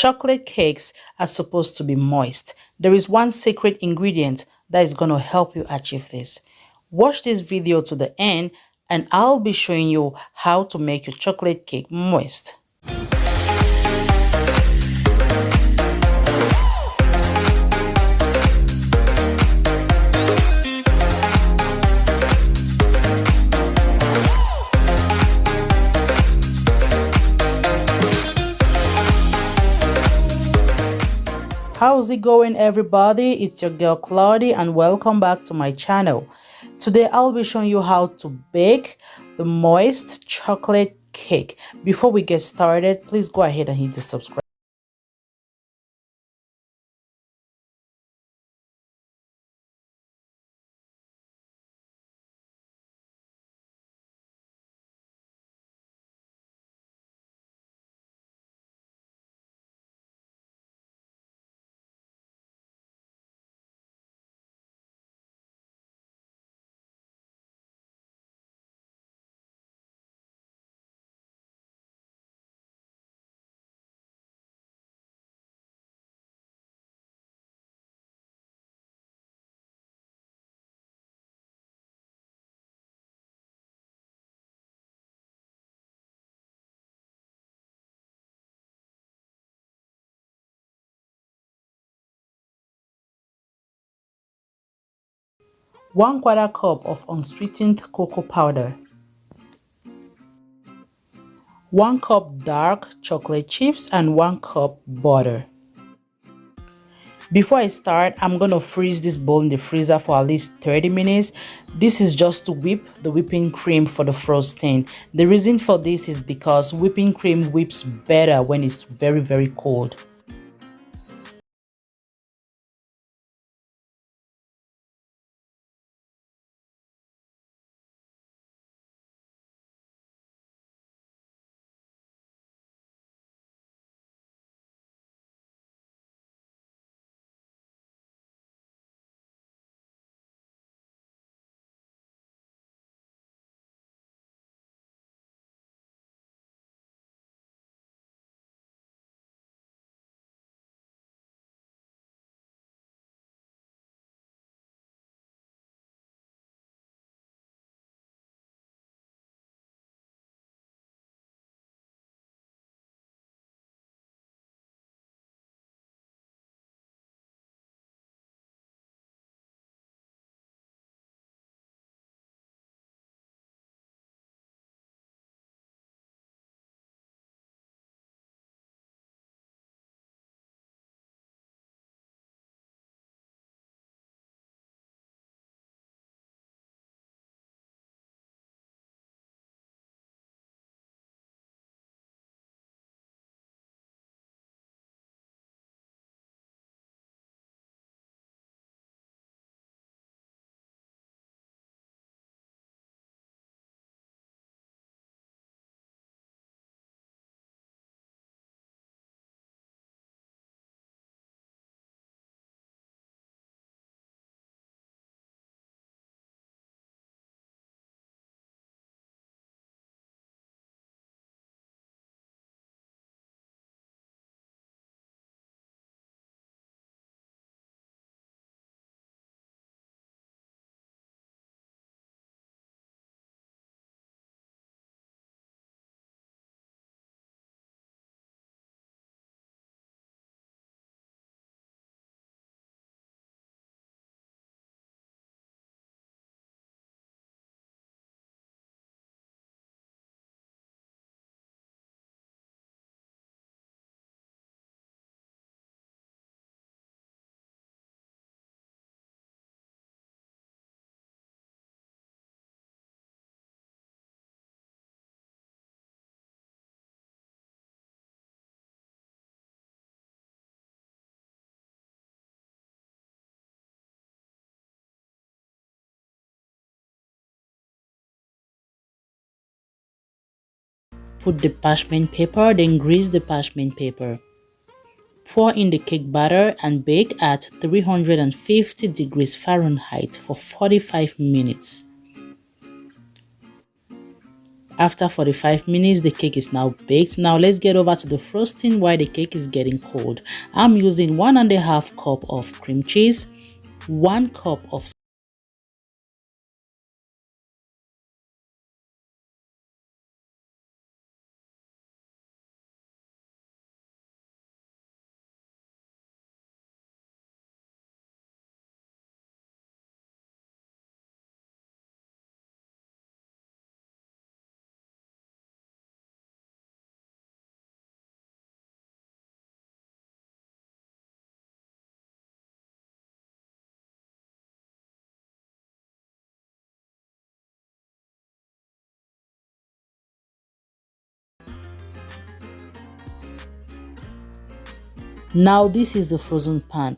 Chocolate cakes are supposed to be moist. There is one secret ingredient that is going to help you achieve this. Watch this video to the end and I'll be showing you how to make your chocolate cake moist. How's it going, everybody? It's your girl Claudia and welcome back to my channel. Today I'll be showing you how to bake the moist chocolate cake. Before we get started, please go ahead and hit the subscribe. One-quarter cup of unsweetened cocoa powder, 1 cup dark chocolate chips, and 1 cup butter. Before I start, I'm going to freeze this bowl in the freezer for at least 30 minutes. This is just to whip the whipping cream for the frosting. The reason for this is because whipping cream whips better when it's very cold. Put the parchment paper, then grease the parchment paper. Pour in the cake batter and bake at 350 degrees Fahrenheit for 45 minutes. After 45 minutes, the cake is now baked. Now let's get over to the frosting while the cake is getting cold. I'm using 1.5 cup of cream cheese, 1 cup of Now this is the frozen pan.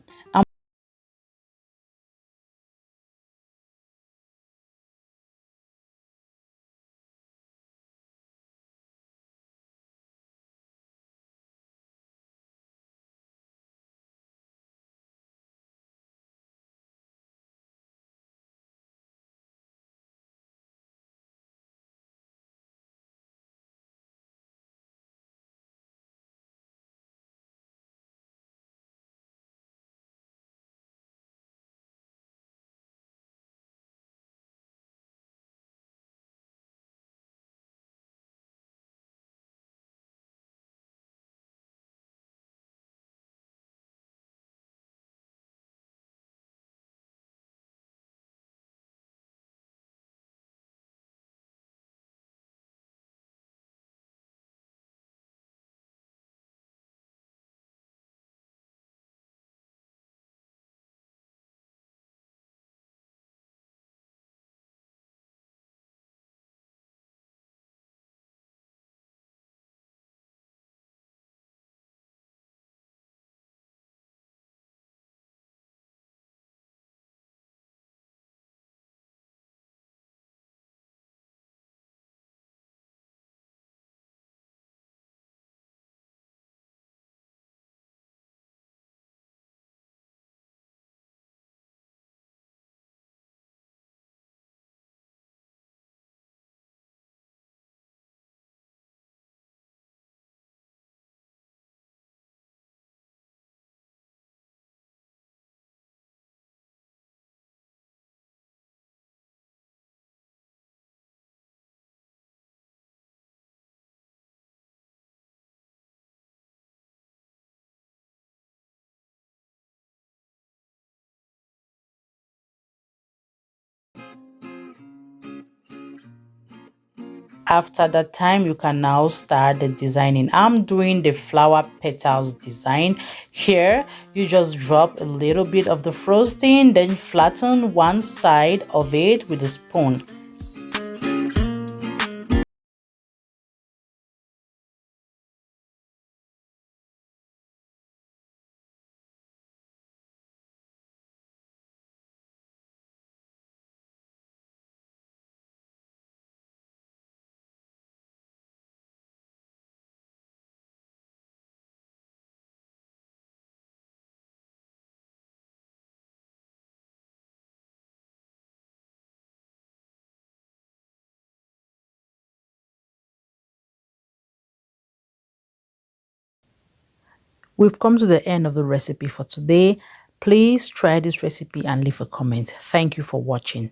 After that time, you can now start the designing. I'm doing the flower petals design. Here you just drop a little bit of the frosting, then flatten one side of it with a spoon. We've come to the end of the recipe for today. Please try this recipe and leave a comment. Thank you for watching.